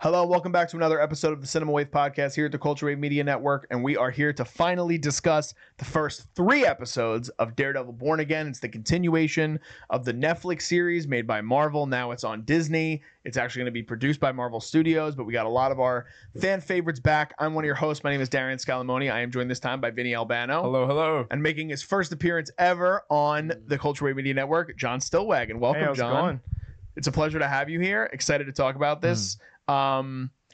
Hello, welcome back to another episode of the Cinema Wave podcast here at the Culture Wave Media Network, and we are here to finally discuss the first 3 episodes of Daredevil Born Again. It's the continuation of the Netflix series made by Marvel. Now it's on Disney. It's actually going to be produced by Marvel Studios, but we got a lot of our fan favorites back. I'm one of your hosts. My name is Darian Scalamoni. I am joined this time by Vinny Albano. Hello. And making his first appearance ever on the Culture Wave Media Network, John Stillwaggon. Welcome, hey, how's John. it going? It's a pleasure to have you here. Excited to talk about this.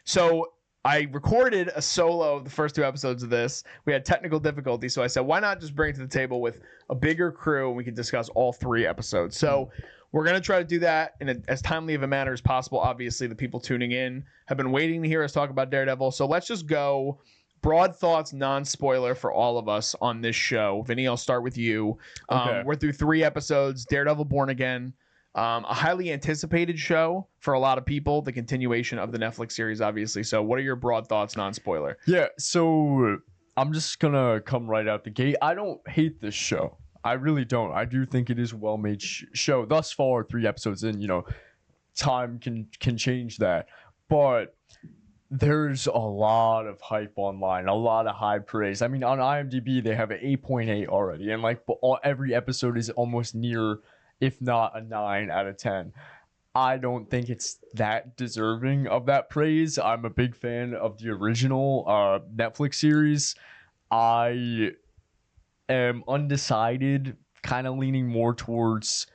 So I recorded a solo of the first 2 episodes of this. We had technical difficulties, so I said, why not just bring it to the table with a bigger crew and we can discuss all 3 episodes. So we're going to try to do that in as timely of a manner as possible. Obviously, the people tuning in have been waiting to hear us talk about Daredevil. So let's just go broad thoughts, non-spoiler for all of us on this show. Vinny, I'll start with you. Okay. We're through 3 episodes, Daredevil Born Again. A highly anticipated show for a lot of people, the continuation of the Netflix series, obviously. So what are your broad thoughts, non-spoiler? Yeah, so I'm just gonna come right out the gate. I don't hate this show. I really don't. I do think it is a well-made show. Thus far, 3 episodes in, time can change that. But there's a lot of hype online, a lot of high praise. I mean, on IMDb, they have an 8.8 already. And every episode is almost near, if not a 9 out of 10. I don't think it's that deserving of that praise. I'm a big fan of the original Netflix series. I am undecided, kind of leaning more towards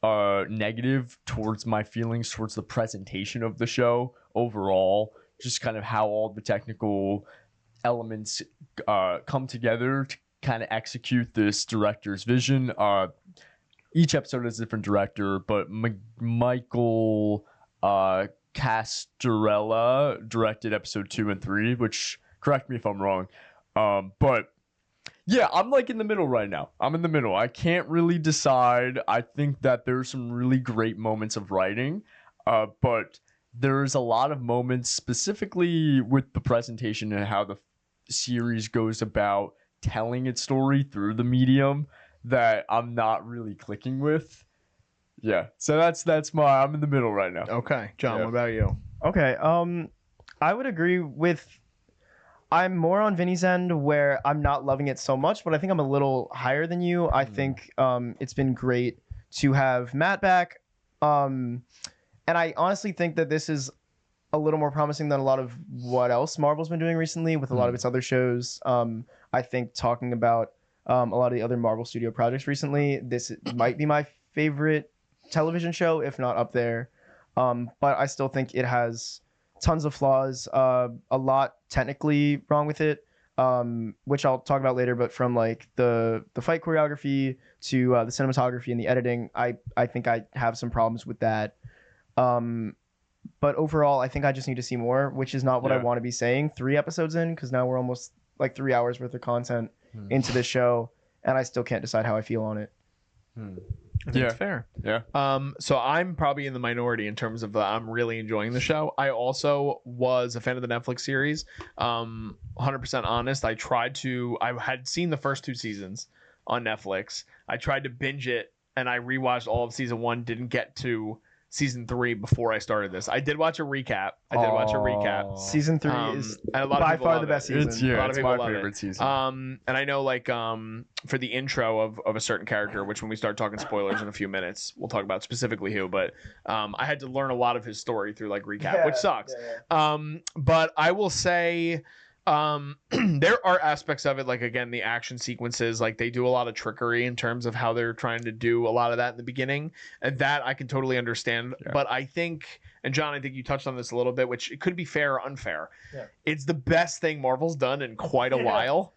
negative, towards my feelings towards the presentation of the show overall. Just kind of how all the technical elements come together to kind of execute this director's vision. Each episode has a different director, but Michael Castorella directed episode 2 and 3, which, correct me if I'm wrong. But yeah, I'm in the middle right now. I'm in the middle. I can't really decide. I think that there's some really great moments of writing, but there's a lot of moments specifically with the presentation and how the series goes about telling its story through the medium that I'm not really clicking with. Yeah, so I'm in the middle right now. Okay, John, What about you? Okay, I would agree with. I'm more on Vinny's end where I'm not loving it so much, but I think I'm a little higher than you. I think it's been great to have Matt back, and I honestly think that this is a little more promising than a lot of what else Marvel's been doing recently with a lot of its other shows. I think talking about a lot of the other Marvel Studio projects recently, this might be my favorite television show, if not up there. But I still think it has tons of flaws, a lot technically wrong with it, which I'll talk about later. But from the fight choreography to the cinematography and the editing, I think I have some problems with that. But overall, I think I just need to see more, which is not what I want to be saying 3 episodes in, because now we're almost 3 hours worth of content into this show, and I still can't decide how I feel on it. I think it's fair. Yeah. So I'm probably in the minority in terms of I'm really enjoying the show. I also was a fan of the Netflix series. 100% honest. I had seen the first 2 seasons on Netflix. I tried to binge it, and I rewatched all of season 1. Didn't get to season 3 before I started this. I did watch a recap. Season 3 is by far the best season. It's my favorite season. And I know for the intro of a certain character, which when we start talking spoilers in a few minutes, we'll talk about specifically who, but I had to learn a lot of his story through recap, which sucks. But I will say there are aspects of it, again, the action sequences, they do a lot of trickery in terms of how they're trying to do a lot of that in the beginning, and that I can totally understand. But I think, and John, I think you touched on this a little bit, which it could be fair or unfair. It's the best thing Marvel's done in quite a while.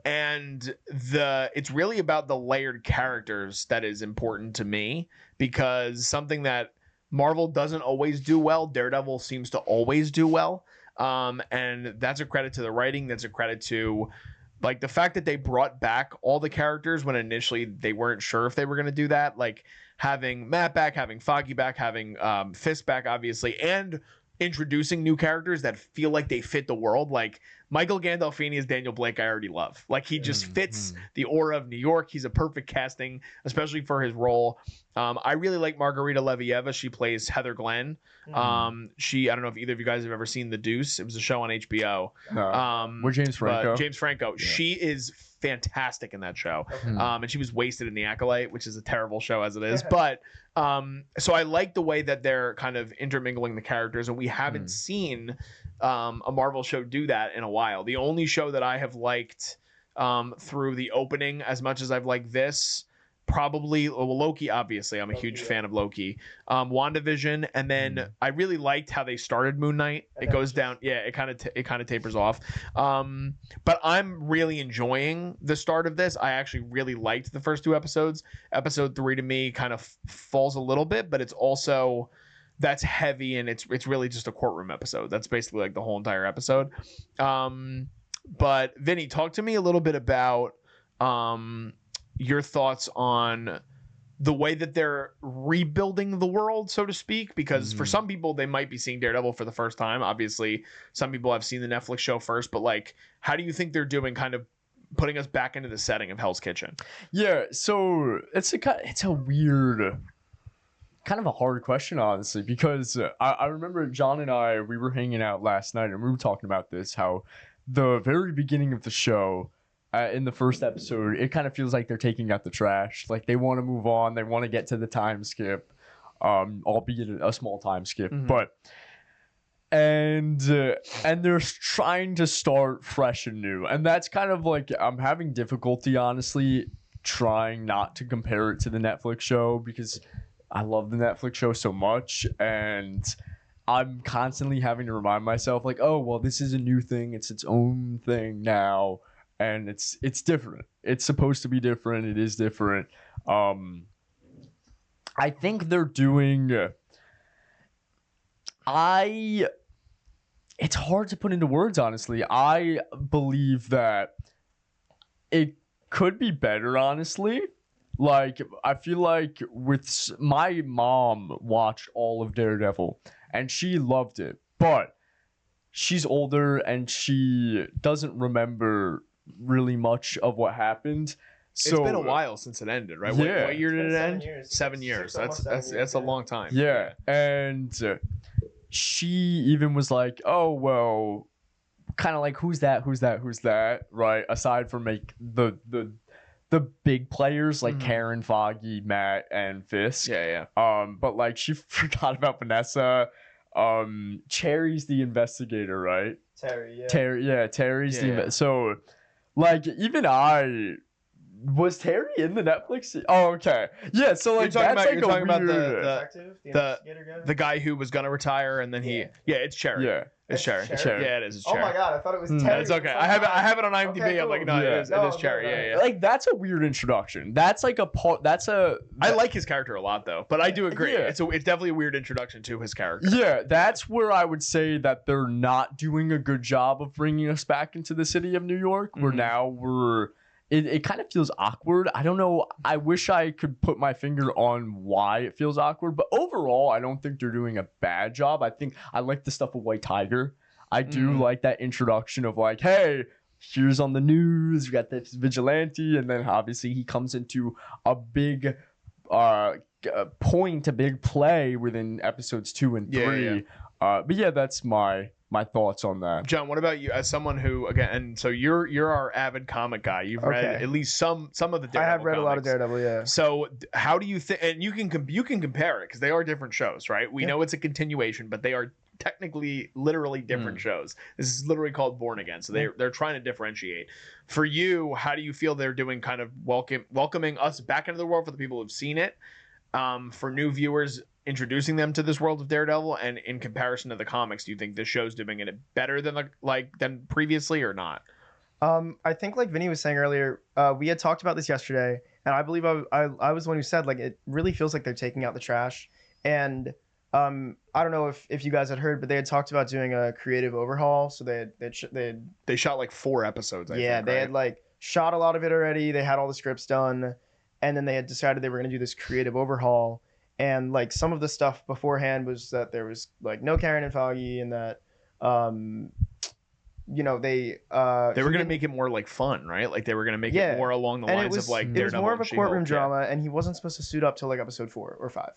And it's really about the layered characters that is important to me, because something that Marvel doesn't always do well, Daredevil seems to always do well. And that's a credit to the writing. That's a credit to the fact that they brought back all the characters when initially they weren't sure if they were going to do that. Having Matt back, having Foggy back, having Fist back, obviously, and introducing new characters that feel like they fit the world. Michael Gandolfini as Daniel Blake, I already love. He just fits the aura of New York. He's a perfect casting, especially for his role. I really like Margarita Levieva. She plays Heather Glenn. I don't know if either of you guys have ever seen The Deuce. It was a show on HBO. No. With James Franco. James Franco. Yeah. She is fantastic in that show. And she was wasted in The Acolyte, which is a terrible show as it is. But so I like the way that they're kind of intermingling the characters, and we haven't seen a Marvel show do that in a while. The only show that I have liked through the opening as much as I've liked this, probably Loki. Obviously, I'm a huge fan of Loki. WandaVision, and then I really liked how they started Moon Knight. It goes down, it kind of tapers off. But I'm really enjoying the start of this. I actually really liked the first 2 episodes. Episode 3 to me kind of falls a little bit, but it's also that's heavy, and it's really just a courtroom episode. That's basically like the whole entire episode. But Vinny, talk to me a little bit about your thoughts on the way that they're rebuilding the world, so to speak, because for some people they might be seeing Daredevil for the first time. Obviously, some people have seen the Netflix show first, but like, how do you think they're doing kind of putting us back into the setting of Hell's Kitchen? Yeah, so it's a weird, kind of a hard question, honestly, because I remember John and we were hanging out last night and we were talking about this, how the very beginning of the show, in the first episode, it kind of feels like they're taking out the trash. Like they want to move on. They want to get to the time skip, albeit a small time skip. But and they're trying to start fresh and new. And that's kind of like, I'm having difficulty, honestly, trying not to compare it to the Netflix show, because I love the Netflix show so much, and I'm constantly having to remind myself, like, oh, well, this is a new thing. It's its own thing now. And it's different. It's supposed to be different. It is different. I think they're doing. It's hard to put into words, honestly. I believe that it could be better, honestly. Like, I feel like my mom watched all of Daredevil and she loved it, but she's older and she doesn't remember really much of what happened. So it's been a while since it ended, right? Yeah. What year did it end? 7 years. 7 years. That's years, a long time. Yeah. And she even was like, oh, well, kind of like, who's that, right? Aside from like the big players like Karen, Foggy, Matt, and Fisk. Yeah. But like, she forgot about Vanessa. Cherry's the investigator, right? Terry's the so like, even was Terry in the Netflix? Oh, okay. Yeah, so like, you're talking about the guy who was gonna retire, and then it's Cherry. Yeah. It's Cherry. Yeah, it is. It's Cherry. Oh my god, I thought it was Terry. That's okay. I have it on IMDb. Okay, cool. I'm like, no, it is Cherry. Yeah. Like, that's a weird introduction. That's like I like his character a lot, though, but I do agree. Yeah. It's definitely a weird introduction to his character. Yeah, that's where I would say that they're not doing a good job of bringing us back into the city of New York, where now it kind of feels awkward. I don't know. I wish I could put my finger on why it feels awkward, but overall, I don't think they're doing a bad job. I think I like the stuff with White Tiger. I do like that introduction of like, hey, here's on the news, we got this vigilante, and then obviously he comes into a big point, a big play within episodes 2 and 3. Yeah. But yeah, that's my thoughts on that. John, what about you, as someone who, again, and so you're our avid comic guy. You've read at least some of the Daredevil. I have read a lot of Daredevil, yeah. So how do you think? And you can compare it, because they are different shows, right? We know it's a continuation, but they are technically literally different shows. This is literally called Born Again, so they're trying to differentiate. For you, how do you feel they're doing, kind of welcoming us back into the world for the people who've seen it, for new viewers, introducing them to this world of Daredevil, and in comparison to the comics, do you think this show's doing it better than previously, or not? I think, like Vinny was saying earlier, we had talked about this yesterday, and I believe I was the one who said, like, it really feels like they're taking out the trash. And I don't know if you guys had heard, but they had talked about doing a creative overhaul. So they shot like 4 episodes. I think, they had like shot a lot of it already. They had all the scripts done, and then they had decided they were going to do this creative overhaul. And like, some of the stuff beforehand was that there was like no Karen and Foggy, and that you know, they were gonna make it more like fun, right? Like they were gonna make it more along the lines of like it was more of a courtroom drama, yeah. and he wasn't supposed to suit up till like episode 4 or 5,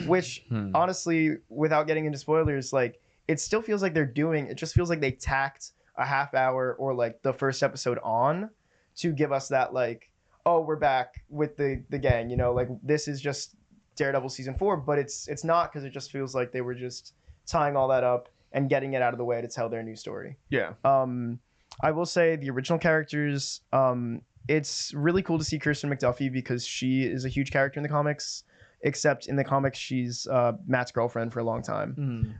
which honestly, without getting into spoilers, like it still feels like it just feels like they tacked a half hour or like the first episode on to give us that like, oh, we're back with the gang, you know, like this is just Daredevil season 4, but it's not, because it just feels like they were just tying all that up and getting it out of the way to tell their new story. Yeah. I will say the original characters, it's really cool to see Kirsten McDuffie because she is a huge character in the comics, except in the comics she's Matt's girlfriend for a long time,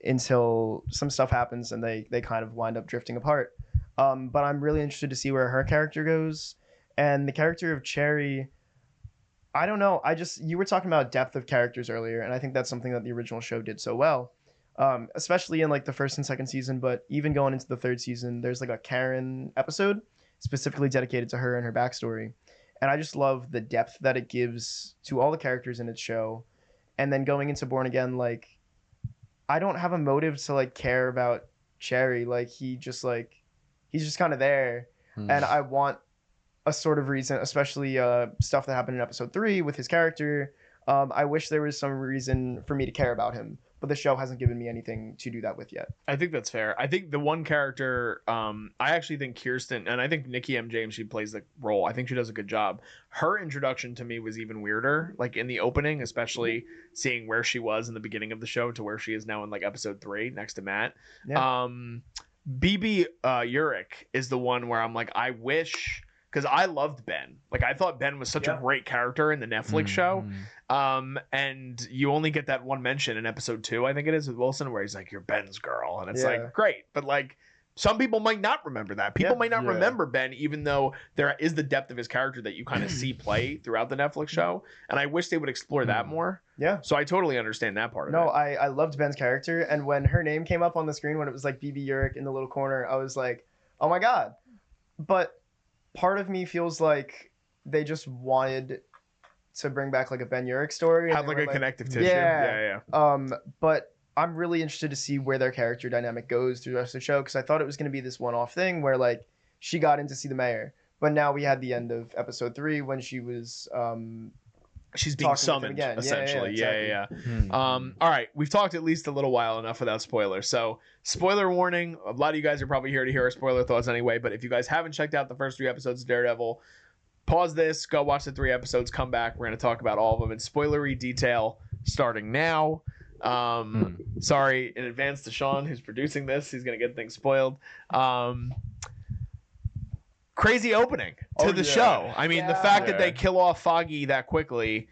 until some stuff happens and they kind of wind up drifting apart. But I'm really interested to see where her character goes. And the character of Cherry, I don't know. You were talking about depth of characters earlier, and I think that's something that the original show did so well. Especially in like the first and second season, but even going into the third season, there's like a Karen episode specifically dedicated to her and her backstory. And I just love the depth that it gives to all the characters in its show. And then going into Born Again, like, I don't have a motive to like care about Cherry. Like he's just kind of there. And I want a sort of reason, especially stuff that happened in episode 3 with his character. I wish there was some reason for me to care about him, but the show hasn't given me anything to do that with yet. I think that's fair. I think the one character, I actually think Kirsten, and I think Nikki M. James, she plays the role. I think she does a good job. Her introduction to me was even weirder, like in the opening, especially seeing where she was in the beginning of the show to where she is now in like episode 3 next to Matt. Yeah. BB Urich is the one where I'm like, I wish, because I loved Ben. Like I thought Ben was such a great character in the Netflix show. And you only get that one mention in episode 2, I think it is, with Wilson, where he's like, you're Ben's girl. And it's like, great. But like, some people might not remember that. People might not remember Ben, even though there is the depth of his character that you kind of see play throughout the Netflix show. And I wish they would explore that more. Yeah. So I totally understand that part of it. No, I loved Ben's character. And when her name came up on the screen, when it was like BB Urich in the little corner, I was like, oh my God. But part of me feels like they just wanted to bring back like a Ben Urich story. Have like a connective tissue. Yeah. But I'm really interested to see where their character dynamic goes through the rest of the show, because I thought it was going to be this one-off thing where like she got in to see the mayor, but now we had the end of episode 3 when she was she's being summoned again. Essentially. Yeah. All right, we've talked at least a little while enough without spoilers. So spoiler warning, a lot of you guys are probably here to hear our spoiler thoughts anyway, but if you guys haven't checked out the first 3 episodes of Daredevil, pause this, go watch the 3 episodes, come back. We're going to talk about all of them in spoilery detail starting now. Sorry in advance to Sean, who's producing this. He's going to get things spoiled. Crazy opening to the show. I mean, the fact that they kill off Foggy that quickly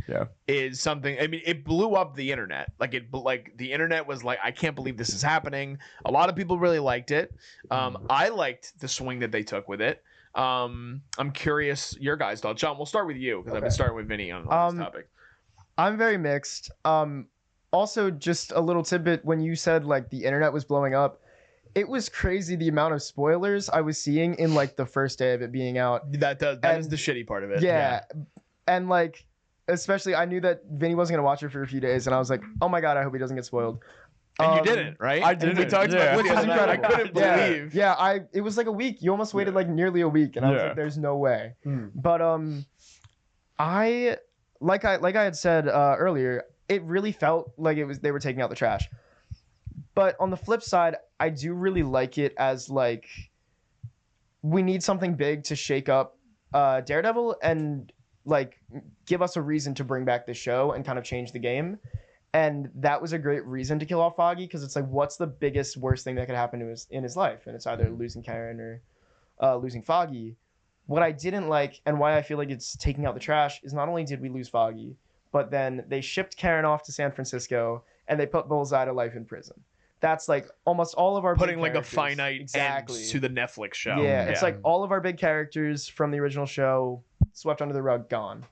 is something. I mean, it blew up the internet. Like the internet was like, I can't believe this is happening. A lot of people really liked it. I liked the swing that they took with it. I'm curious your guys' thoughts. John, we'll start with you because I've been starting with Vinny on this topic. I'm very mixed. Also, just a little tidbit, when you said like the internet was blowing up, it was crazy the amount of spoilers I was seeing in like the first day of it being out. That is the shitty part of it. Yeah. And like, especially I knew that Vinny wasn't gonna watch it for a few days, and I was like, oh my God, I hope he doesn't get spoiled. And you didn't, right? I didn't. We talked about which is incredible. I couldn't believe. Yeah, it was like a week. You almost waited like nearly a week, and I was like, there's no way. But I had said earlier, it really felt like they were taking out the trash. But on the flip side, I do really like it as like we need something big to shake up Daredevil and like give us a reason to bring back the show and kind of change the game. And that was a great reason to kill off Foggy, because it's like, what's the biggest, worst thing that could happen to in his life? And it's either losing Karen or losing Foggy. What I didn't like, and why I feel like it's taking out the trash, is not only did we lose Foggy, but then they shipped Karen off to San Francisco and they put Bullseye to life in prison. That's like almost all of our putting like a finite end to the Netflix show. Yeah, it's like all of our big characters from the original show swept under the rug, gone.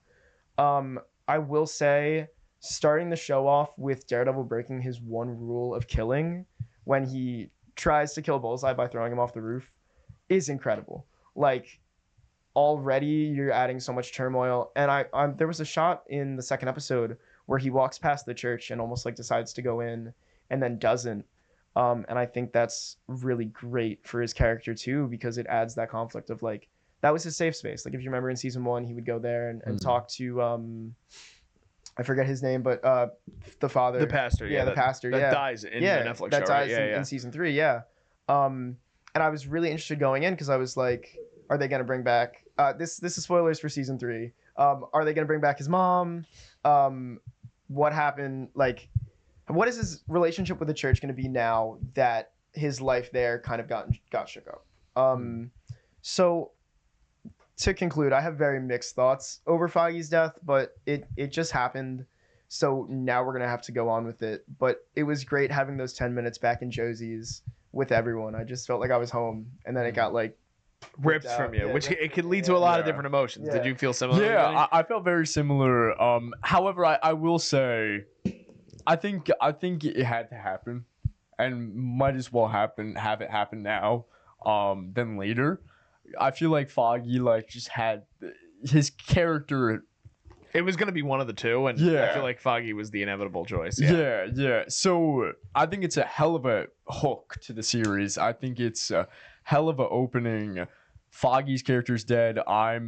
I will say, starting the show off with Daredevil breaking his one rule of killing when he tries to kill Bullseye by throwing him off the roof is incredible. Like, already you're adding so much turmoil. And there was a shot in the second episode where he walks past the church and almost like decides to go in and then doesn't. And I think that's really great for his character too, because it adds that conflict of like, that was his safe space. Like if you remember in season 1, he would go there and talk to I forget his name, but the father, the pastor, the pastor, that dies in the Netflix that show, dies right? in season 3, yeah. And I was really interested going in because I was like, are they gonna bring back? This is spoilers for season 3. Are they gonna bring back his mom? What happened? Like, what is his relationship with the church gonna be now that his life there kind of got shook up? So. To conclude, I have very mixed thoughts over Foggy's death, but it just happened. So now we're going to have to go on with it. But it was great having those 10 minutes back in Josie's with everyone. I just felt like I was home. And then it got like ripped from you, which it could lead to a lot of different emotions. Yeah. Did you feel similar? Yeah, I felt very similar. However, I will say, I think it had to happen, and might as well have it happen now, than later. I feel like Foggy just had his character. It was going to be one of the two, and I feel like Foggy was the inevitable choice. Yeah. So I think it's a hell of a hook to the series. I think it's a hell of a opening. Foggy's character's dead. I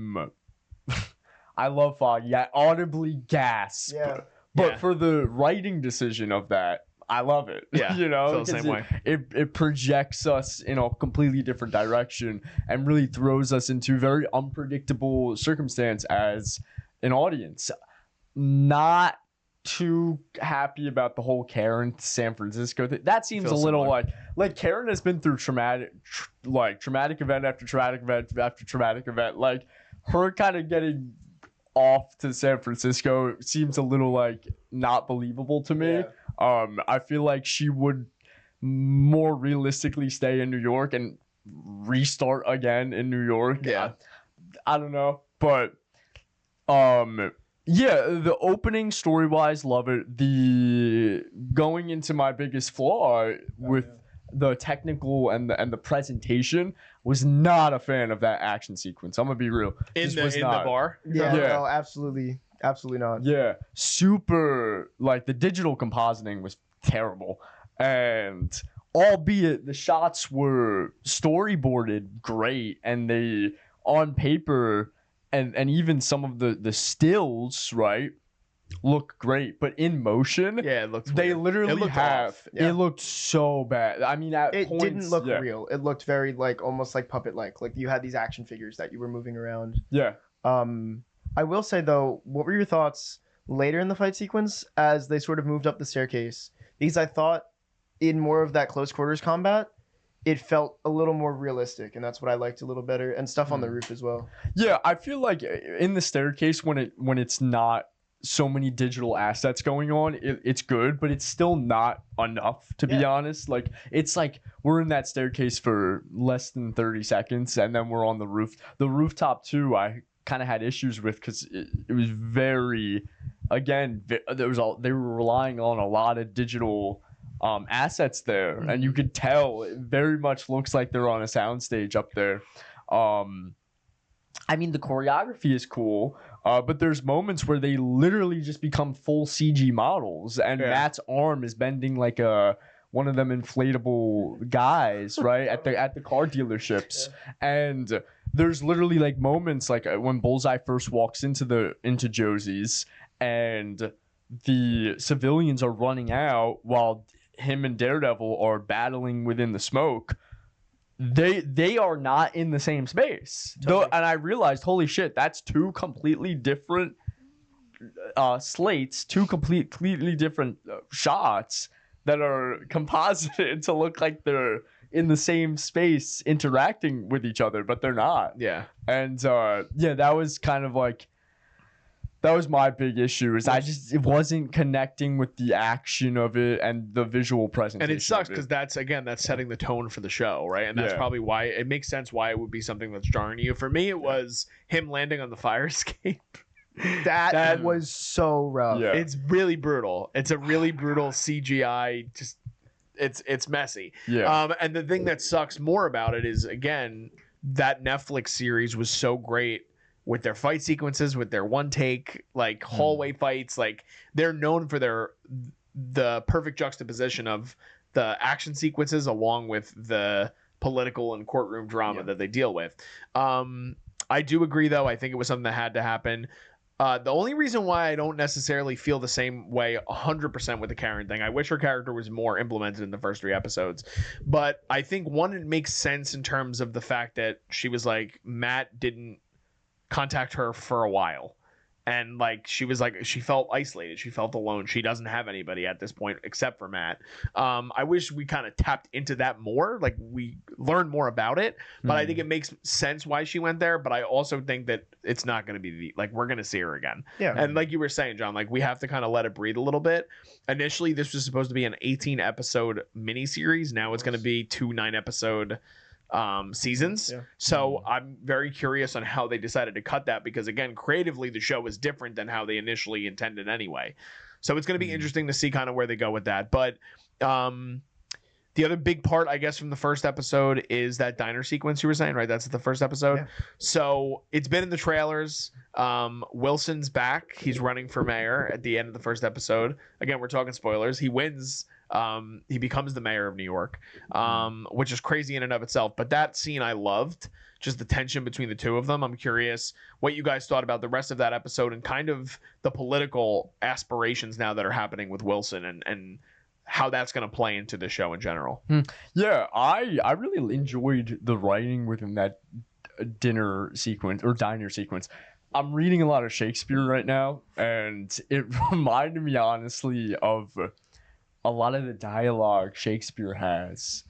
love Foggy. I audibly gasp. Yeah. But for the writing decision of that, I love it. Yeah, feel the same way. It projects us in a completely different direction and really throws us into very unpredictable circumstance as an audience. Not too happy about the whole Karen San Francisco thing. That seems a little like Karen has been through traumatic event after traumatic event after traumatic event. Like her kind of getting off to San Francisco seems a little not believable to me. I feel like she would more realistically stay in New York and restart again in New York. Yeah. I don't know. But the opening story-wise, love it. The going into my biggest flaw with the technical and the presentation, was not a fan of that action sequence. I'm gonna be real. In the bar? Yeah. No, absolutely not. Yeah, super. The digital compositing was terrible, and albeit the shots were storyboarded great, and they on paper, and even some of the stills, right, look great, but in motion, it looked they weird. literally it looked so bad. I mean, at it points, didn't look real. It looked very almost like puppet like you had these action figures that you were moving around. I will say though, what were your thoughts later in the fight sequence as they sort of moved up the staircase? Because I thought in more of that close quarters combat, it felt a little more realistic, and that's what I liked a little better, and stuff on the roof as well. Yeah, I feel like in the staircase when it's not so many digital assets going on, it's good, but it's still not enough, to be honest. It's we're in that staircase for less than 30 seconds, and then we're on the roof. The rooftop too, I kind of had issues with because it was very, again, they were relying on a lot of digital assets there, and you could tell it very much looks like they're on a soundstage up there. I mean, the choreography is cool, but there's moments where they literally just become full CG models, and Matt's arm is bending like one of them inflatable guys, right, at the car dealerships. And there's literally moments when Bullseye first walks into Josie's, and the civilians are running out while him and Daredevil are battling within the smoke. They are not in the same space. Totally. And I realized, holy shit, that's two completely different slates, two completely different shots that are composited to look like they're in the same space interacting with each other, but they're not. Yeah. And that was kind of that was my big issue, is it wasn't connecting with the action of it and the visual presentation. And it sucks because that's setting the tone for the show, right? And that's probably why it makes sense why it would be something that's jarring to you. For me, it was him landing on the fire escape. That was so rough. Yeah. It's really brutal. It's a really brutal CGI. Just it's messy. Yeah. And the thing that sucks more about it is, again, that Netflix series was so great with their fight sequences, with their one take hallway fights. They're known for the perfect juxtaposition of action sequences along with the political and courtroom drama that they deal with. I do agree, though. I think it was something that had to happen. The only reason why I don't necessarily feel the same way 100% with the Karen thing, I wish her character was more implemented in the first 3 episodes. But I think, one, it makes sense in terms of the fact that she was like, Matt didn't contact her for a while. And like she was like, she felt isolated, she felt alone, she doesn't have anybody at this point except for Matt. I wish we kind of tapped into that more, like we learned more about it, but I think it makes sense why she went there. But I also think that it's not going to be like we're going to see her again. And like you were saying, John, like we have to kind of let it breathe a little bit. Initially this was supposed to be an 18 episode miniseries. Now it's going to be 2 9-episode seasons. So I'm very curious on how they decided to cut that, because again, creatively the show is different than how they initially intended anyway. So it's going to be interesting to see kind of where they go with that. But the other big part, I guess, from the first episode is that diner sequence you were saying, right? That's the first episode. So it's been in the trailers. Wilson's back. He's running for mayor at the end of the first episode. Again, we're talking spoilers. He wins. He becomes the mayor of New York, which is crazy in and of itself. But that scene I loved, just the tension between the two of them. I'm curious what you guys thought about the rest of that episode and kind of the political aspirations now that are happening with Wilson and how that's going to play into the show in general. Yeah, I really enjoyed the writing within that diner sequence. I'm reading a lot of Shakespeare right now, and it reminded me honestly of a lot of the dialogue Shakespeare has.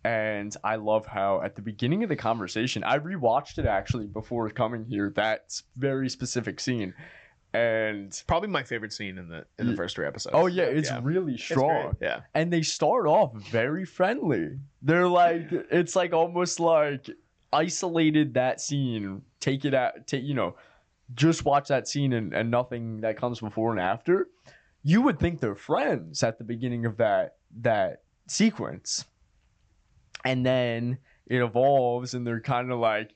And I love how at the beginning of the conversation, I rewatched it actually before coming here, that very specific scene. And probably my favorite scene in the first 3 episodes. Oh yeah, it's really strong. Yeah. And they start off very friendly. They're like, it's like almost like isolated that scene, take it out, just watch that scene and nothing that comes before and after. You would think they're friends at the beginning of that sequence. And then it evolves and they're kind of like,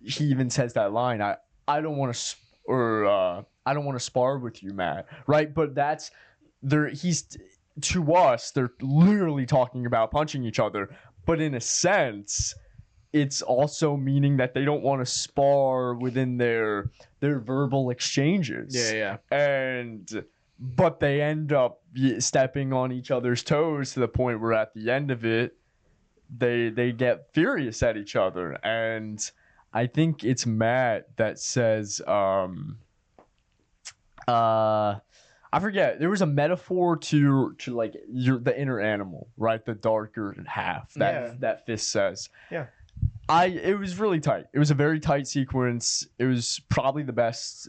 he even says that line, I don't want to spar with you, Matt. Right? But to us, they're literally talking about punching each other. But in a sense, it's also meaning that they don't want to spar within their verbal exchanges. Yeah. But they end up stepping on each other's toes to the point where at the end of it, they get furious at each other. And I think it's Matt that says, I forget. There was a metaphor to like the inner animal, right? The darker half that Fist says. Yeah. It was really tight. It was a very tight sequence. It was probably the best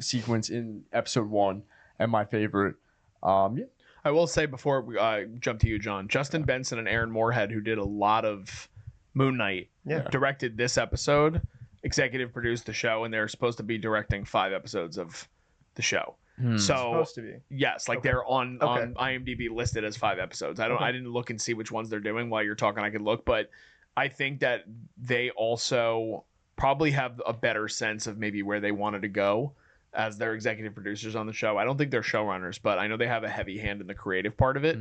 sequence in episode 1 and my favorite. I will say before we jump to you, John, Justin Benson and Aaron Moorhead, who did a lot of Moon Knight, directed this episode, executive produced the show, and they're supposed to be directing 5 episodes of the show. So supposed to be. Yes, like they're on IMDb listed as 5 episodes. I didn't look and see which ones they're doing. While you're talking, I could look, but I think that they also probably have a better sense of maybe where they wanted to go as their executive producers on the show. I don't think they're showrunners, but I know they have a heavy hand in the creative part of it.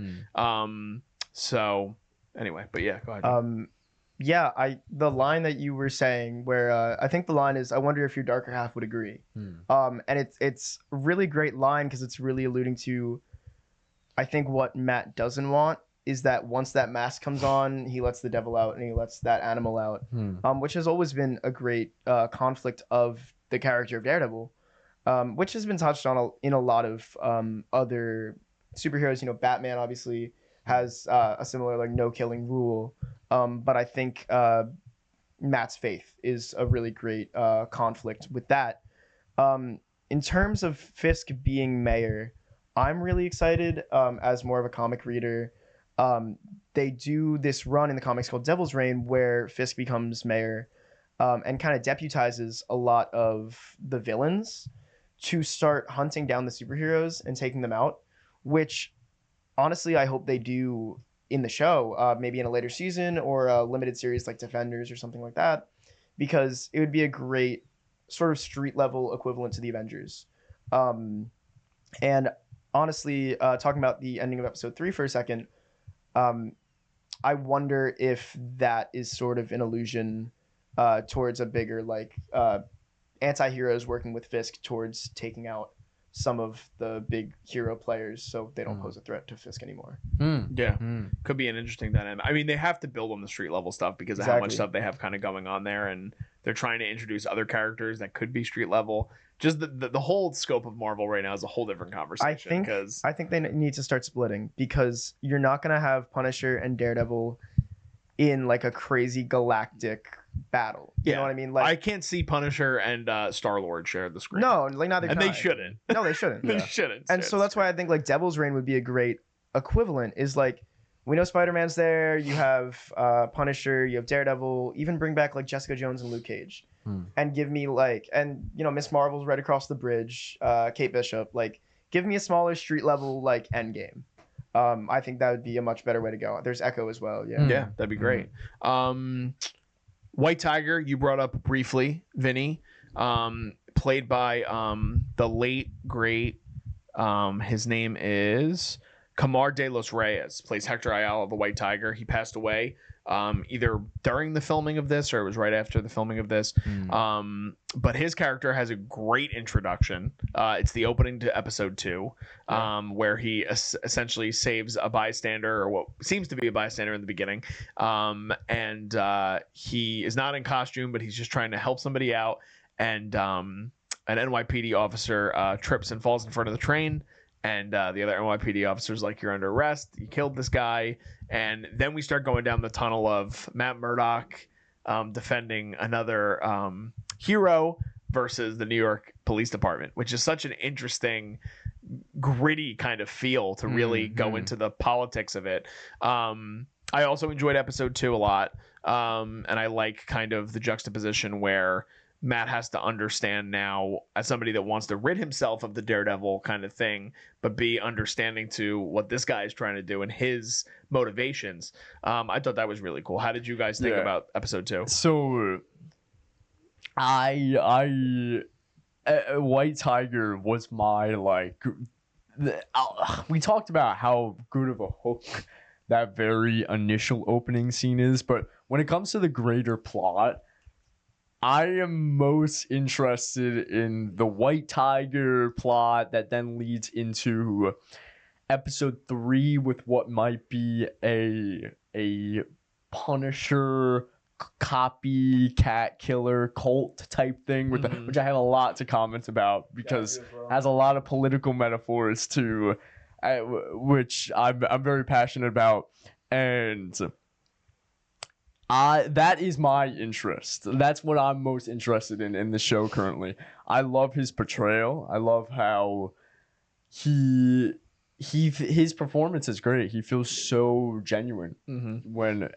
So anyway, but yeah, go ahead. The line that you were saying where I think the line is, I wonder if your darker half would agree. And it's a really great line because it's really alluding to, I think what Matt doesn't want is that once that mask comes on, he lets the devil out and he lets that animal out, which has always been a great conflict of the character of Daredevil, which has been touched on in a lot of other superheroes. Batman obviously has a similar like no killing rule, but I think Matt's faith is a really great conflict with that. In terms of Fisk being mayor, I'm really excited as more of a comic reader. They do this run in the comics called Devil's Reign where Fisk becomes mayor and kind of deputizes a lot of the villains to start hunting down the superheroes and taking them out, which honestly I hope they do in the show, maybe in a later season or a limited series like Defenders or something like that, because it would be a great sort of street level equivalent to the Avengers. And honestly, talking about the ending of episode 3 for a second, I wonder if that is sort of an allusion towards a bigger like anti-heroes working with Fisk towards taking out some of the big hero players so they don't pose a threat to Fisk anymore. Yeah. Could be an interesting dynamic. I mean, they have to build on the street level stuff because of how much stuff they have kind of going on there, and they're trying to introduce other characters that could be street level. Just the whole scope of Marvel right now is a whole different conversation. I think they need to start splitting, because you're not going to have Punisher and Daredevil in like a crazy galactic battle. You know what I mean? Like, I can't see Punisher and Star-Lord share the screen. No, like not and they shouldn't. No, they shouldn't. They shouldn't. And so that's why I think like Devil's Reign would be a great equivalent. Is like, we know Spider-Man's there. You have Punisher. You have Daredevil. Even bring back like Jessica Jones and Luke Cage, and give me like, and you know, Miss Marvel's right across the bridge. Kate Bishop. Like, give me a smaller street level like Endgame. I think that would be a much better way to go. There's Echo as well. Yeah, that'd be great. White Tiger, you brought up briefly, Vinny, played by the late great, his name is Kamar de los Reyes, plays Hector Ayala, the White Tiger. He passed away either during the filming of this or it was right after the filming of this. But his character has a great introduction. It's the opening to episode 2, where he essentially saves a bystander, or what seems to be a bystander in the beginning. And he is not in costume, but he's just trying to help somebody out. And an NYPD officer trips and falls in front of the train. And the other NYPD officer's like, you're under arrest. You killed this guy. And then we start going down the tunnel of Matt Murdock defending another hero versus the New York Police Department, which is such an interesting, gritty kind of feel to really go into the politics of it. I also enjoyed episode 2 a lot. And I like kind of the juxtaposition where Matt has to understand now, as somebody that wants to rid himself of the Daredevil kind of thing, but be understanding to what this guy is trying to do and his motivations. I thought that was really cool. How did you guys think about episode 2? So White Tiger was my like. We talked about how good of a hook that very initial opening scene is, but when it comes to the greater plot, I am most interested in the White Tiger plot that then leads into episode 3 with what might be a Punisher copycat killer cult type thing with which I have a lot to comment about, because it has a lot of political metaphors too, which I'm very passionate about. And that is my interest. That's what I'm most interested in the show currently. I love his portrayal. I love how his performance is great. He feels so genuine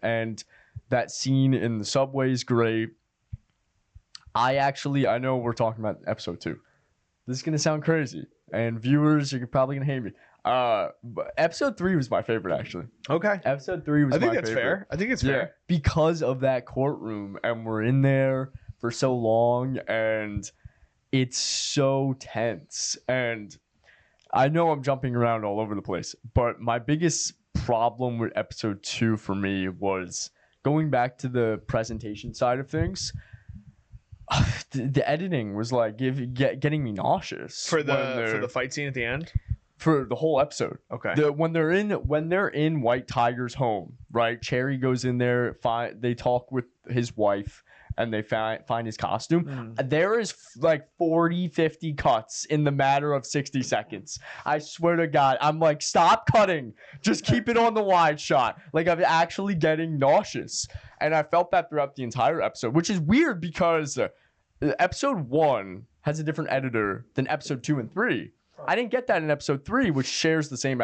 and that scene in the subway is great. I know we're talking about episode 2. This is gonna sound crazy, and viewers, you're probably gonna hate me. But episode 3 was my favorite, actually. Okay. Episode 3 was my favorite. I think it's fair. Because of that courtroom, and we're in there for so long, and it's so tense. And I know I'm jumping around all over the place, but my biggest problem with episode 2 for me was going back to the presentation side of things. The editing was like getting me nauseous for the fight scene at the end. For the whole episode. Okay. When they're in White Tiger's home, right? Cherry goes in there, they talk with his wife, and they find his costume. There is like 40-50 cuts in the matter of 60 seconds. I swear to God, I'm like, stop cutting. Just keep it on the wide shot. Like, I'm actually getting nauseous. And I felt that throughout the entire episode, which is weird because episode 1 has a different editor than episode 2 and 3. I didn't get that in episode 3, which shares the same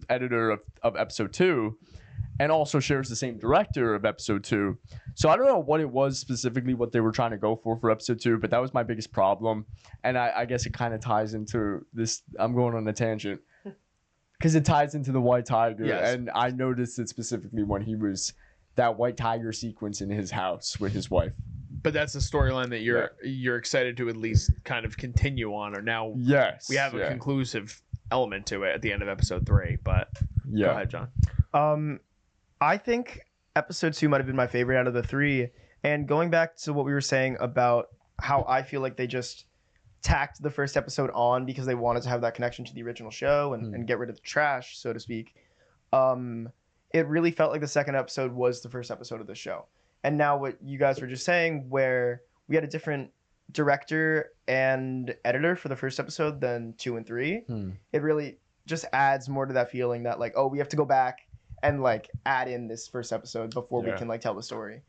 editor of episode 2, and also shares the same director of episode 2. So I don't know what it was specifically, what they were trying to go for episode 2, but that was my biggest problem. And I guess it kind of ties into this. I'm going on a tangent because it ties into the White Tiger. Yes. And I noticed it specifically when he was that White Tiger sequence in his house with his wife. But that's a storyline that you're excited to at least kind of continue on, or now we have a conclusive element to it at the end of episode 3. But go ahead, John. I think episode 2 might have been my favorite out of the 3. And going back to what we were saying about how I feel like they just tacked the first episode on because they wanted to have that connection to the original show and get rid of the trash, so to speak. It really felt like the second episode was the first episode of the show. And now what you guys were just saying, where we had a different director and editor for the first episode than 2 and 3, it really just adds more to that feeling that like, oh, we have to go back and like add in this first episode before we can like tell the story.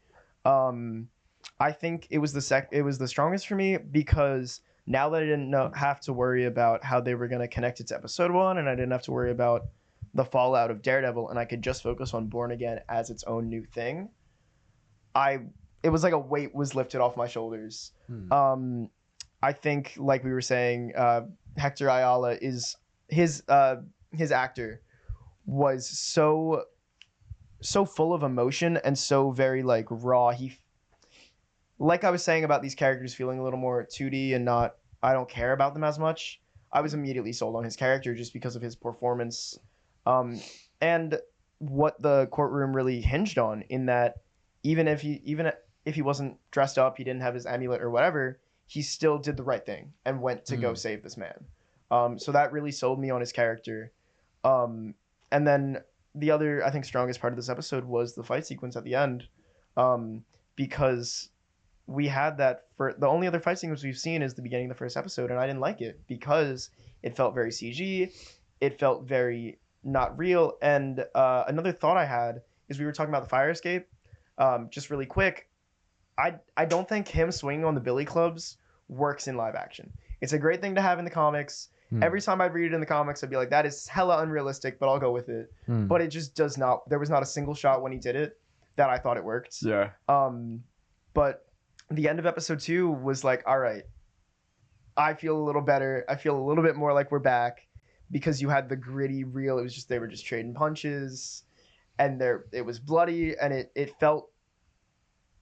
I think it was the strongest for me because now that I didn't have to worry about how they were going to connect it to episode 1, and I didn't have to worry about the fallout of Daredevil, and I could just focus on Born Again as its own new thing, it was like a weight was lifted off my shoulders. I think, like we were saying, Hector Ayala is his actor was so full of emotion and so very like raw. Like I was saying about these characters feeling a little more 2D and not, I don't care about them as much. I was immediately sold on his character just because of his performance, and what the courtroom really hinged on, in that even if he wasn't dressed up, he didn't have his amulet or whatever, he still did the right thing and went to go save this man. So that really sold me on his character. And then the other, I think, strongest part of this episode was the fight sequence at the end, because we had that for the only other fight sequence we've seen is the beginning of the first episode, and I didn't like it because it felt very CG. It felt very not real. And another thought I had is we were talking about the fire escape. Just really quick, I don't think him swinging on the billy clubs works in live action. It's a great thing to have in the comics. Every time I'd read it in the comics, I'd be like, that is hella unrealistic, but I'll go with it. But it just does not. There was not a single shot when he did it that I thought it worked. Yeah. But the end of episode 2 was like, all right, I feel a little better. I feel a little bit more like we're back, because you had the gritty real. It was just, they were just trading punches, and it was bloody, and it felt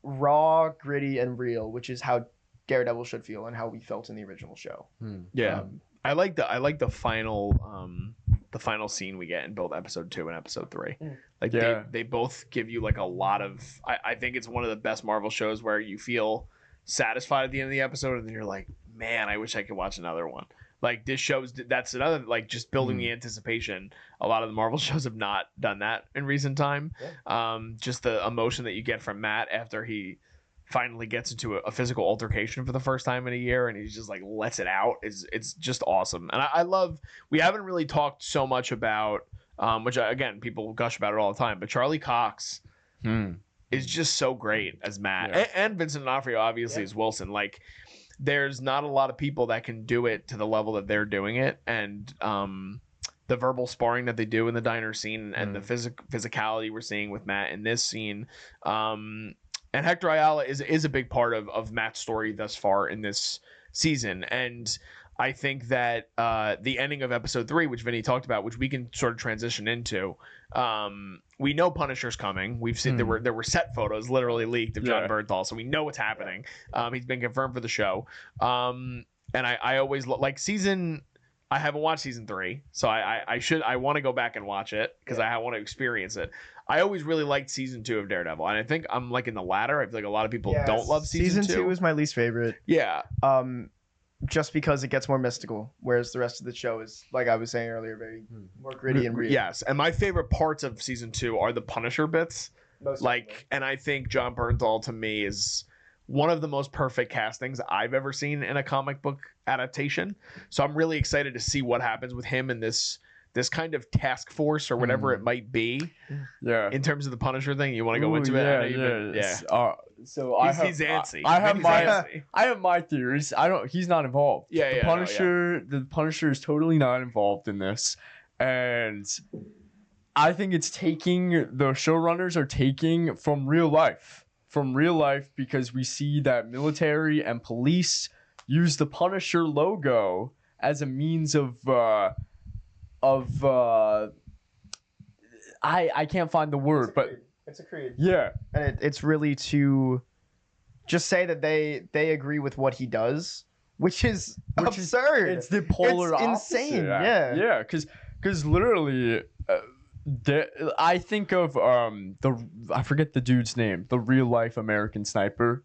raw, gritty, and real, which is how Daredevil should feel and how we felt in the original show. Yeah. I like the final scene we get in both episode 2 and episode 3. Like they both give you like a lot of, I think it's one of the best Marvel shows where you feel satisfied at the end of the episode and then you're like, man, I wish I could watch another one. Like this shows, that's another, like just building the anticipation. A lot of the Marvel shows have not done that in recent time. Just the emotion that you get from Matt after he finally gets into a physical altercation for the first time in a year, and he's just like lets it out. It's just awesome. And I love, we haven't really talked so much about, which again, people gush about it all the time, but Charlie Cox is just so great as Matt, and Vincent D'Onofrio obviously as Wilson. Like there's not a lot of people that can do it to the level that they're doing it, and the verbal sparring that they do in the diner scene and the physicality we're seeing with Matt in this scene. And Hector Ayala is a big part of Matt's story thus far in this season. And I think that the ending of episode 3, which Vinny talked about, which we can sort of transition into, we know Punisher's coming. We've seen there were set photos literally leaked of John Bernthal, so we know what's happening. He's been confirmed for the show. And I always like I haven't watched season 3, so I want to go back and watch it because I want to experience it. I always really liked season 2 of Daredevil, and I think I'm like in the latter. I feel like a lot of people don't love season 2. Season 2 is my least favorite. Yeah. Just because it gets more mystical, whereas the rest of the show is, like I was saying earlier, very more gritty and real. Yes, and my favorite parts of season 2 are the Punisher bits. And I think John Bernthal to me is one of the most perfect castings I've ever seen in a comic book adaptation. So I'm really excited to see what happens with him in this kind of task force or whatever it might be. Yeah. In terms of the Punisher thing, you want to go into it? So he's antsy. I have my theories. He's not involved. The Punisher is totally not involved in this. And I think it's the showrunners are taking from real life. Because we see that military and police use the Punisher logo as a means of I can't find the word, but it's a creed. Yeah, and it's really to just say that they agree with what he does, which is absurd. It's the polar opposite. Insane. Yeah, because literally I think of I forget the dude's name, the real life American sniper.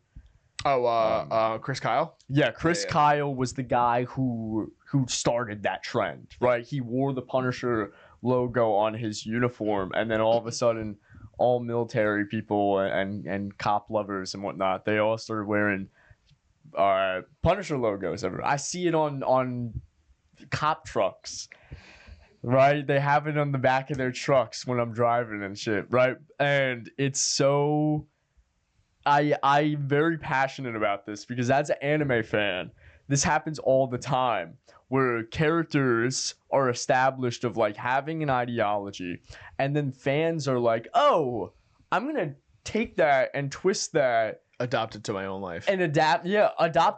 Chris Kyle. Yeah, Chris Kyle was the guy who started that trend, right? He wore the Punisher logo on his uniform, and then all of a sudden, all military people and cop lovers and whatnot, they all started wearing Punisher logos everywhere. I see it on cop trucks. Right, they have it on the back of their trucks when I'm driving and shit. Right, and it's so. I'm very passionate about this because as an anime fan, this happens all the time where characters are established of like having an ideology, and then fans are like, "Oh, I'm gonna take that and twist that." Adopt it to my own life and adopt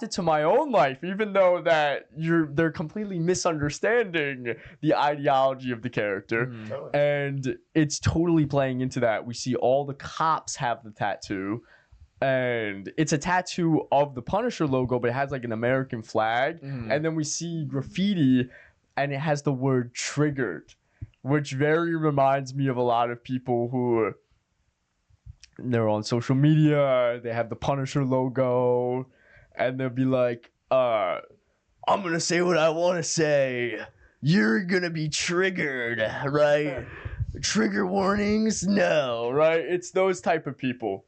it to my own life, even though that they're completely misunderstanding the ideology of the character. And it's totally playing into that. We see all the cops have the tattoo, and it's a tattoo of the Punisher logo, but it has like an American flag. And then we see graffiti and it has the word triggered, which very reminds me of a lot of people who they're on social media, they have the Punisher logo, and they'll be like, I'm gonna say what I want to say. You're gonna be triggered, right? Trigger warnings? No, right? It's those type of people.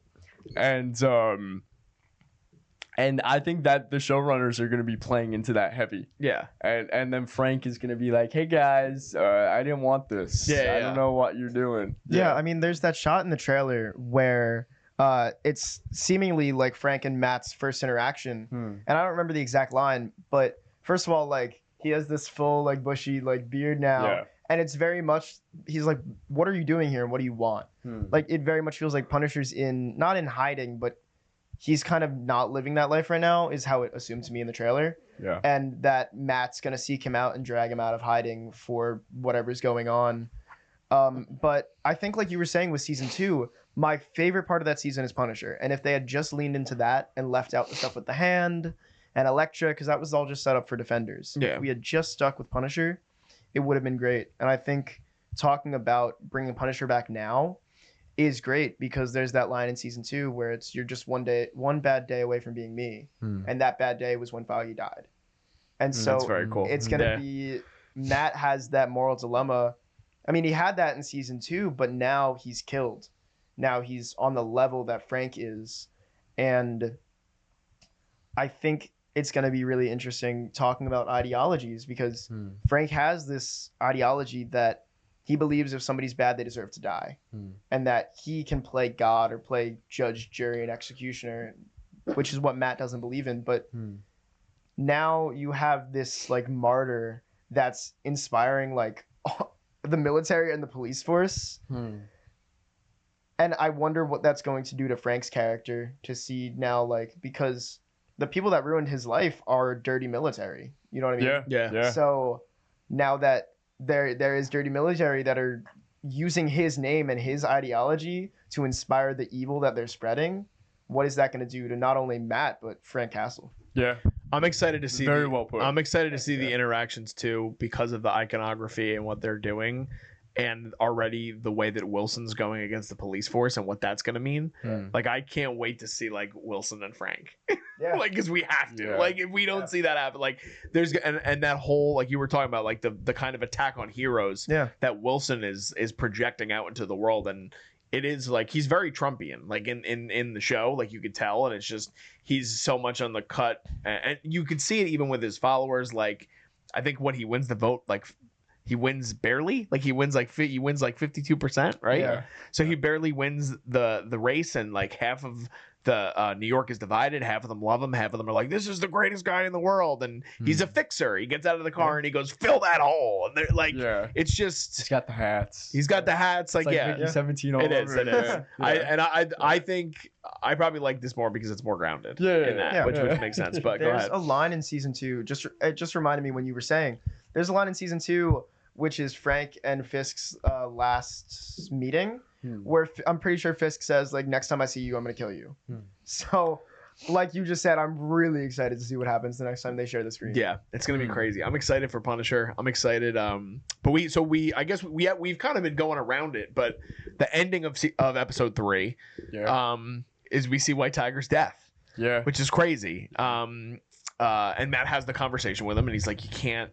And I think that the showrunners are going to be playing into that heavy. Yeah. And then Frank is going to be like, hey, guys, I didn't want this. I don't know what you're doing. Yeah, I mean, there's that shot in the trailer where it's seemingly like Frank and Matt's first interaction. And I don't remember the exact line, but first of all, like, he has this full, like, bushy, like, beard now. Yeah. And it's very much, he's like, what are you doing here and what do you want? Like, it very much feels like Punisher's not in hiding, but he's kind of not living that life right now, is how it assumed to me in the trailer. Yeah. And that Matt's going to seek him out and drag him out of hiding for whatever's going on. But I think, like you were saying with season 2, my favorite part of that season is Punisher. And if they had just leaned into that and left out the stuff with the hand and Elektra, because that was all just set up for Defenders. Yeah. If we had just stuck with Punisher, it would have been great. And I think talking about bringing Punisher back now is great because there's that line in season 2 where it's you're just one bad day away from being me. And that bad day was when Foggy died. And so that's very cool. It's going to be Matt has that moral dilemma. I mean, he had that in season 2, but now he's killed. Now he's on the level that Frank is. And I think it's going to be really interesting talking about ideologies because Frank has this ideology that he believes if somebody's bad, they deserve to die. And that he can play God or play judge, jury, and executioner, which is what Matt doesn't believe in. But now you have this like martyr that's inspiring like the military and the police force. And I wonder what that's going to do to Frank's character to see now, like, because the people that ruined his life are dirty military. You know what I mean? Yeah. So now that there is dirty military that are using his name and his ideology to inspire the evil that they're spreading, what is that going to do to not only Matt but Frank Castle? Yeah. I'm excited to see well put. I'm excited to see the interactions too because of the iconography and what they're doing, and already the way that Wilson's going against the police force and what that's going to mean. Like, I can't wait to see like Wilson and Frank. Like, because we have to. Like, if we don't see that happen, like, there's and that whole, like you were talking about, like the kind of attack on heroes that Wilson is projecting out into the world, and it is like he's very Trumpian, like in the show, like you could tell, and it's just he's so much on the cut, and you could see it even with his followers. Like, I think when he wins the vote, like, he wins barely, like he wins like 52%, right? Yeah. So he barely wins the race, and like half of the New York is divided. Half of them love him, half of them are like, this is the greatest guy in the world, and he's a fixer. He gets out of the car and he goes, fill that hole, and they're like, it's just He's got the hats. He's got the hats, like, Mickey 17 all it is. over. It is. I think I probably like this more because it's more grounded. Which makes sense. But go there's ahead. a line in season 2. It just reminded me when you were saying there's a line in season 2 which is Frank and Fisk's last meeting, where I'm pretty sure Fisk says, like, next time I see you, I'm gonna kill you. So like you just said, I'm really excited to see what happens the next time they share the screen. Yeah, it's gonna be crazy. I'm excited for Punisher. I'm excited. But I guess we've kind of been going around it, but the ending of episode 3, is we see White Tiger's death. Yeah, which is crazy. And Matt has the conversation with him, and he's like,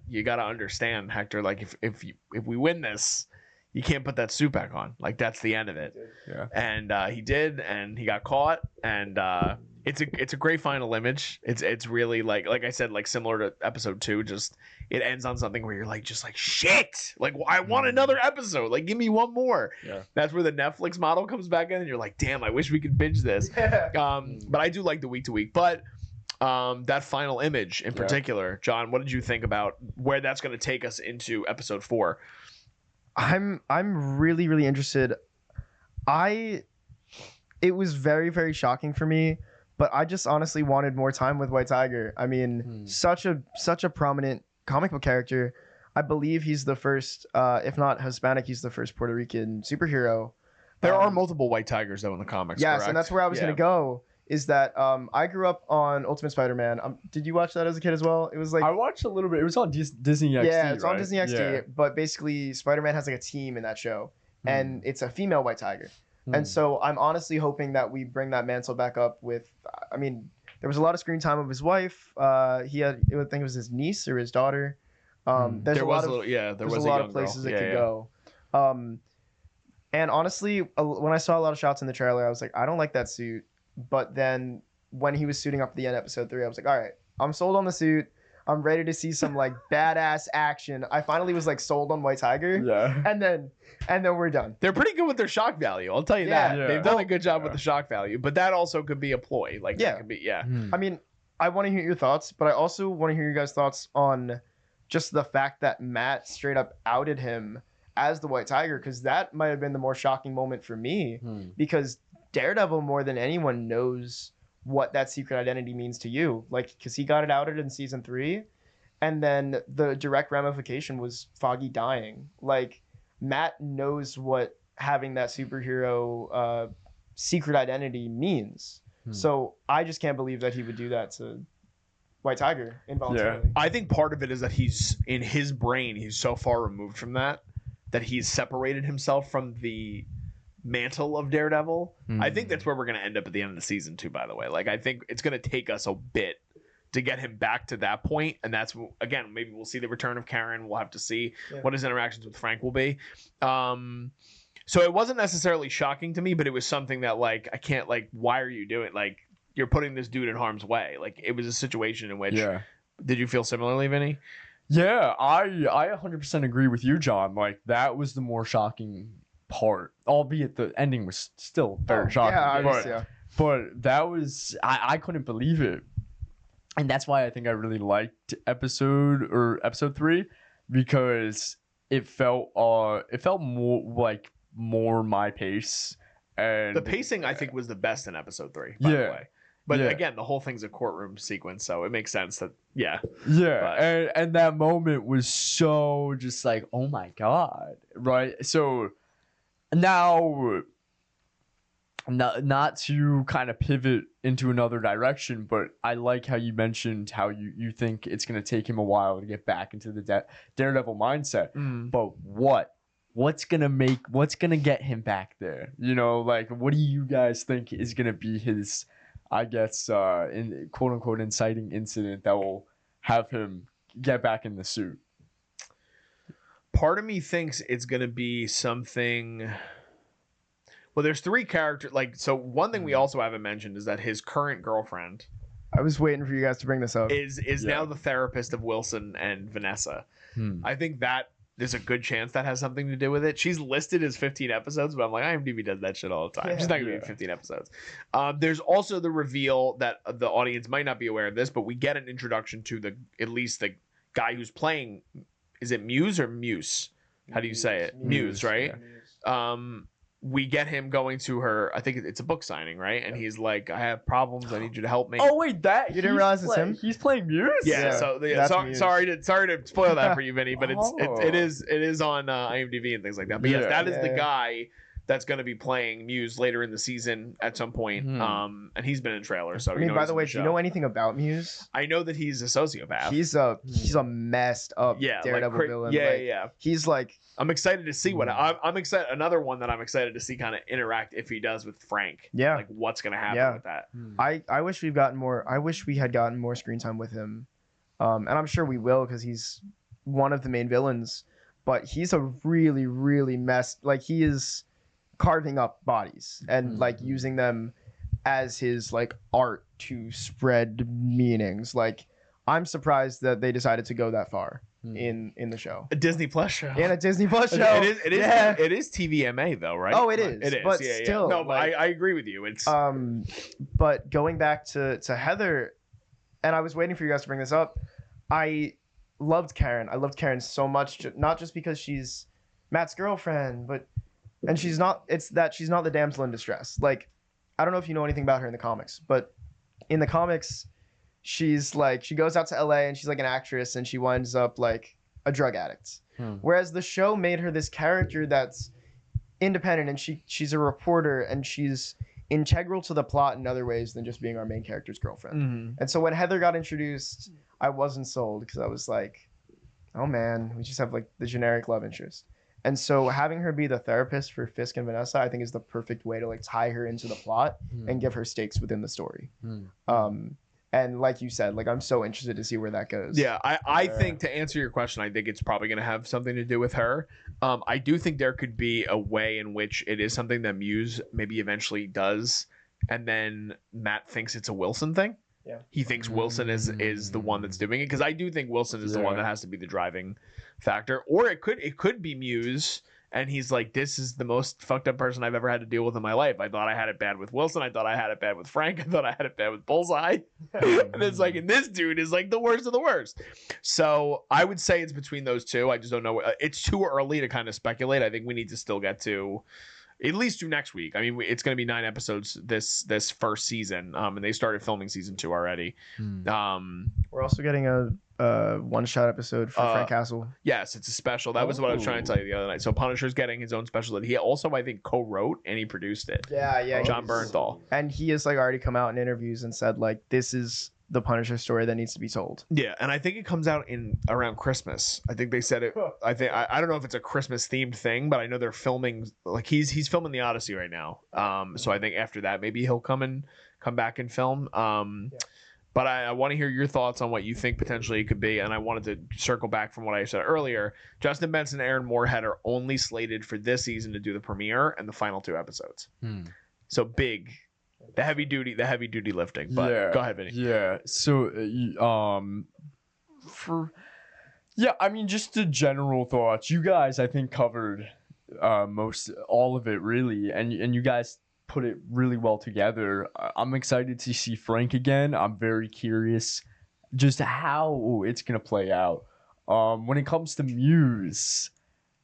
you gotta understand, Hector. Like, if we win this, you can't put that suit back on. Like, that's the end of it. Yeah. And he did, and he got caught, and it's a great final image. It's really like I said, like similar to episode 2. Just it ends on something where you're like, just like shit. Like, I want another episode. Like, give me one more. Yeah. That's where the Netflix model comes back in, and you're like, damn, I wish we could binge this. But I do like the week to week. But that final image in particular, John, what did you think about where that's going to take us into episode 4? I'm really, really interested. It was very, very shocking for me, but I just honestly wanted more time with White Tiger. I mean, such a prominent comic book character. I believe he's the first, if not Hispanic, he's the first Puerto Rican superhero. There are multiple White Tigers though in the comics. Yes, correct? and that's where I was gonna go. Is that I grew up on Ultimate Spider-Man. Did you watch that as a kid as well? It was like I watched a little bit. It was on Disney XD. Yeah, it's on right? Disney XD. Yeah. But basically, Spider-Man has like a team in that show, and it's a female White Tiger. And so I'm honestly hoping that we bring that mantle back up with. I mean, there was a lot of screen time of his wife. He had, I think it was his niece or his daughter. There's a lot of places it could go. And honestly, when I saw a lot of shots in the trailer, I was like, I don't like that suit. But then when he was suiting up at the end of episode 3, I was like, all right, I'm sold on the suit. I'm ready to see some like badass action. I finally was like sold on White Tiger. Yeah. And then we're done. They're pretty good with their shock value. I'll tell you that. Yeah. They've done a good job with the shock value, but that also could be a ploy. Like, that could be, I mean, I want to hear your thoughts, but I also want to hear your guys' thoughts on just the fact that Matt straight up outed him as the White Tiger, because that might have been the more shocking moment for me, because Daredevil more than anyone knows what that secret identity means to you, like, because he got it outed in season 3, and then the direct ramification was Foggy dying. Like, Matt knows what having that superhero secret identity means. So I just can't believe that he would do that to White Tiger involuntarily. Yeah. I think part of it is that he's in his brain, he's so far removed from that he's separated himself from the mantle of Daredevil. I think that's where we're going to end up at the end of the season too, by the way. Like, I think it's going to take us a bit to get him back to that point, and that's, again, maybe we'll see the return of Karen. We'll have to see what his interactions with Frank will be. So it wasn't necessarily shocking to me, but it was something that, like, I can't, like, why are you doing, like, you're putting this dude in harm's way. Like, it was a situation in which did you feel similarly, Vinny? Yeah, I 100% agree with you, John. Like, that was the more shocking part, albeit the ending was still very shocking. But that was, I couldn't believe it. And that's why I think I really liked episode 3, because it felt more my pace. And the pacing, I think, was the best in episode 3, by the way. But again, the whole thing's a courtroom sequence, so it makes sense that and that moment was so just like, oh my god, right? So now, not to kind of pivot into another direction, but I like how you mentioned how you think it's going to take him a while to get back into the Daredevil mindset. But what's going to get him back there? You know, like, what do you guys think is going to be his, I guess, in quote unquote inciting incident that will have him get back in the suit? Part of me thinks it's going to be something. Well, there's 3 characters. Like, so one thing we also haven't mentioned is that his current girlfriend, I was waiting for you guys to bring this up, is now the therapist of Wilson and Vanessa. I think that there's a good chance that has something to do with it. She's listed as 15 episodes, but I'm like, IMDb does that shit all the time. She's not gonna be 15 episodes. There's also the reveal that the audience might not be aware of this, but we get an introduction to at least the guy who's playing. Is it Muse or Muse? How do you say it? Muse, right? Yeah. We get him going to her, I think it's a book signing, right? And he's like, I have problems, I need you to help me. Oh wait, you didn't realize it's him? He's playing Muse? Yeah, sorry to spoil that for you, Vinny, but it is on IMDb and things like that. But yes, that is the guy that's going to be playing Muse later in the season at some point. And he's been in trailers. So I mean, by the way, do you know anything about Muse? I know that he's a sociopath. He's a messed up Daredevil villain. Yeah. He's like, I'm excited to see what I'm excited. Another one that I'm excited to see kind of interact if he does with Frank. Yeah, like what's going to happen with that. I wish we've gotten more. I wish we had gotten more screen time with him, and I'm sure we will because he's one of the main villains. But he's a really, really messed. Like he is carving up bodies and like using them as his like art to spread meanings. Like I'm surprised that they decided to go that far in the show. A Disney Plus show. And a Disney Plus show. It is TVMA though, right? Oh, it is. It is. But still, no, like, I agree with you. It's but going back to Heather, and I was waiting for you guys to bring this up. I loved Karen. I loved Karen so much, not just because she's Matt's girlfriend, but she's not the damsel in distress. Like, I don't know if you know anything about her in the comics, but in the comics, she's like, she goes out to LA and she's like an actress and she winds up like a drug addict. Whereas the show made her this character that's independent and she's a reporter and she's integral to the plot in other ways than just being our main character's girlfriend. And so when Heather got introduced, I wasn't sold because I was like, oh man, we just have like the generic love interest. And so having her be the therapist for Fisk and Vanessa, I think is the perfect way to like tie her into the plot and give her stakes within the story. And like you said, like I'm so interested to see where that goes. Yeah, I think to answer your question, I think it's probably going to have something to do with her. I do think there could be a way in which it is something that Muse maybe eventually does, and then Matt thinks it's a Wilson thing. Yeah, he thinks Wilson is the one that's doing it, because I do think Wilson is the one that has to be the driving factor, or it could be Muse. And he's like, this is the most fucked up person I've ever had to deal with in my life. I thought I had it bad with Wilson. I thought I had it bad with Frank. I thought I had it bad with Bullseye. And it's like, and this dude is like the worst of the worst. So I would say it's between those two. I just don't know. It's too early to kind of speculate. I think we need to still get to at least next week. I mean, it's going to be 9 episodes this first season. And they started filming season 2 already. We're also getting a one-shot episode for Frank Castle. Yes, it's a special. That was what I was trying to tell you the other night. So Punisher's getting his own special that he also, I think, co-wrote and he produced it. Yeah. John Bernthal. And he has like already come out in interviews and said like, this is the Punisher story that needs to be told. Yeah, and I think it comes out in around Christmas. I think they said it. I don't know if it's a Christmas themed thing, but I know they're filming. Like he's filming the Odyssey right now. So I think after that maybe he'll come back and film. But I want to hear your thoughts on what you think potentially it could be. And I wanted to circle back from what I said earlier. Justin Benson and Aaron Moorhead are only slated for this season to do the premiere and the final 2 episodes. So big, the heavy duty lifting. But go ahead, Vinny. Yeah. So, I mean, just the general thoughts. You guys, I think, covered most all of it really, and you guys put it really well together. I'm excited to see Frank again. I'm very curious just how it's gonna play out. When it comes to Muse,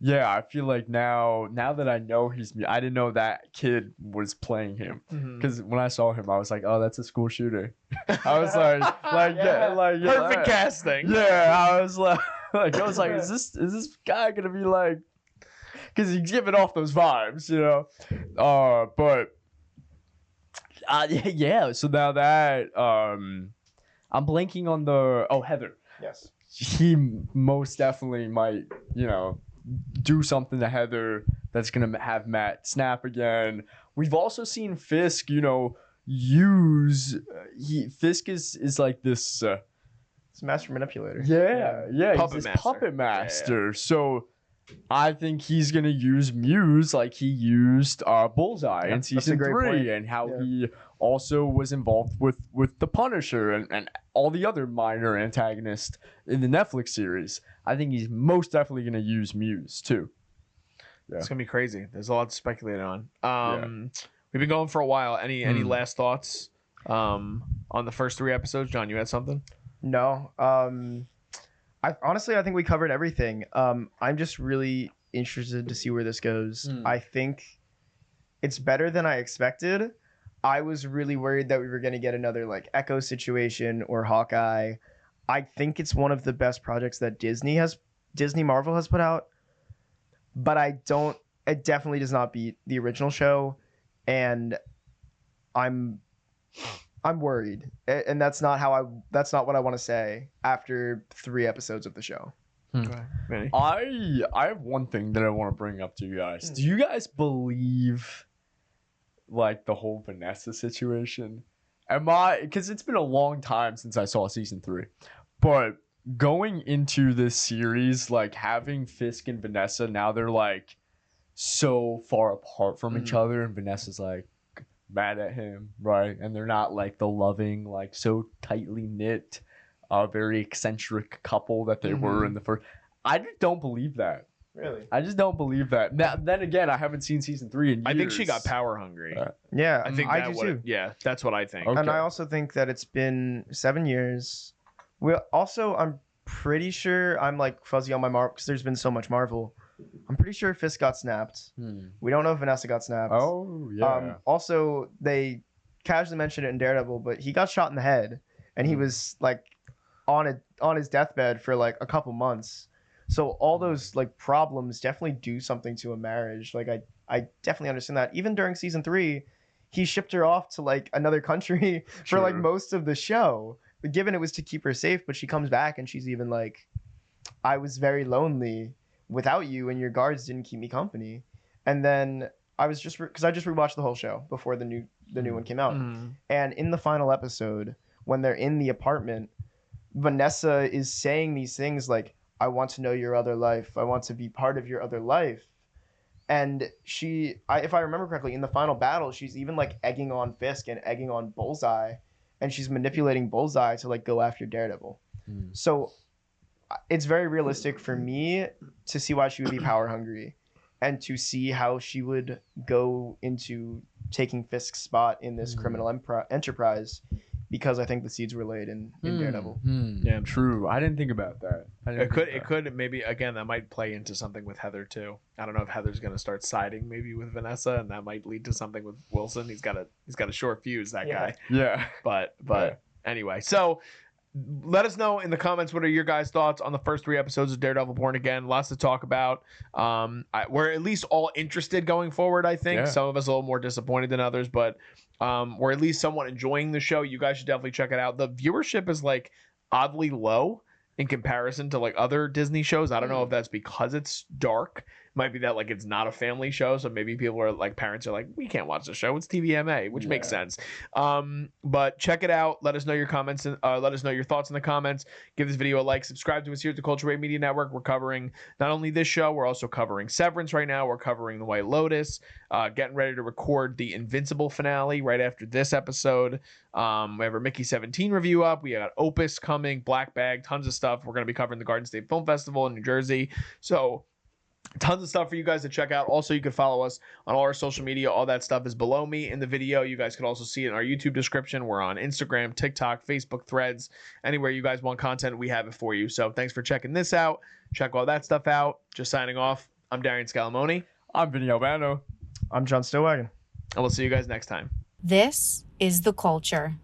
I feel like now that I know I didn't know that kid was playing him, because when I saw him I was like, oh, that's a school shooter. I was like perfect casting. I was like is this guy gonna be like, because he's giving off those vibes, you know. So now that I'm blanking on Heather. Yes. He most definitely might, do something to Heather that's gonna have Matt snap again. We've also seen Fisk, use Fisk is like this. It's a master manipulator. He's this puppet master. So I think he's gonna use Muse like he used Bullseye in season 3, and how he also was involved with the Punisher and all the other minor antagonists in the Netflix series. I think he's most definitely gonna use Muse too. Yeah. It's gonna be crazy. There's a lot to speculate on. We've been going for a while. Any last thoughts on the first 3 episodes? John, you had something? No. Honestly, I think we covered everything. I'm just really interested to see where this goes. I think it's better than I expected. I was really worried that we were going to get another like Echo situation or Hawkeye. I think it's one of the best projects that Disney Marvel has put out. But I don't it definitely does not beat the original show, and I'm worried, and that's not what I want to say after 3 episodes of the show. Vinny? I have one thing that I want to bring up to you guys. Do you guys believe like the whole Vanessa situation? Because it's been a long time since I saw season 3, but going into this series, like having Fisk and Vanessa, now they're like so far apart from each other, and Vanessa's like mad at him, right? And they're not like the loving, like so tightly knit, very eccentric couple that they were in the first. I just don't believe that. Really? I just don't believe that. Now, then again, I haven't seen season 3 in years. I think she got power hungry. Yeah, I think I do too. Yeah, that's what I think. Okay. And I also think that it's been 7 years. I'm pretty sure I'm like fuzzy on my Marvel because there's been so much Marvel. I'm pretty sure Fisk got snapped. We don't know if Vanessa got snapped. Oh, yeah. Also, they casually mentioned it in Daredevil, but he got shot in the head, and he was like on his deathbed for like a couple months. So all those like problems definitely do something to a marriage. Like I definitely understand that. Even during season 3, he shipped her off to like another country for like most of the show. But given it was to keep her safe, but she comes back and she's even like, I was very lonely without you, and your guards didn't keep me company. And then I was just because I just rewatched the whole show before the new one came out. And in the final episode, when they're in the apartment, Vanessa is saying these things like, I want to know your other life. I want to be part of your other life. And if I remember correctly, in the final battle, she's even like egging on Fisk and egging on Bullseye, and she's manipulating Bullseye to like go after Daredevil. So it's very realistic for me to see why she would be power hungry, and to see how she would go into taking Fisk's spot in this criminal enterprise, because I think the seeds were laid in Daredevil. Yeah, true. I didn't think about that. It could maybe again that might play into something with Heather too. I don't know if Heather's gonna start siding maybe with Vanessa, and that might lead to something with Wilson. He's got a short fuse, that guy. Yeah. But anyway, so let us know in the comments what are your guys' thoughts on the first 3 episodes of Daredevil Born Again. Lots to talk about. We're at least all interested going forward, I think. Some of us a little more disappointed than others, but we're at least somewhat enjoying the show. You guys should definitely check it out. The viewership is like oddly low in comparison to like other Disney shows. I don't know if that's because it's dark. Might be that like it's not a family show, so maybe people are like, parents are like, we can't watch the show, it's TVMA, which makes sense. But check it out. Let us know your comments and let us know your thoughts in the comments. Give this video a like, subscribe to us here at the Culture Wave Media Network. We're covering not only this show, we're also covering Severance right now. We're covering The White Lotus, getting ready to record the Invincible finale right after this episode. We have our Mickey 17 review up. We got Opus coming, Black Bag, tons of stuff. We're going to be covering the Garden State Film Festival in New Jersey. So tons of stuff for you guys to check out. Also, you can follow us on all our social media. All that stuff is below me in the video. You guys can also see it in our YouTube description. We're on Instagram, TikTok, Facebook, Threads. Anywhere you guys want content, we have it for you. So thanks for checking this out. Check all that stuff out. Just signing off. I'm Darian Scalamoni. I'm Vinny Albano. I'm John Stillwaggon. And we'll see you guys next time. This is The Culture.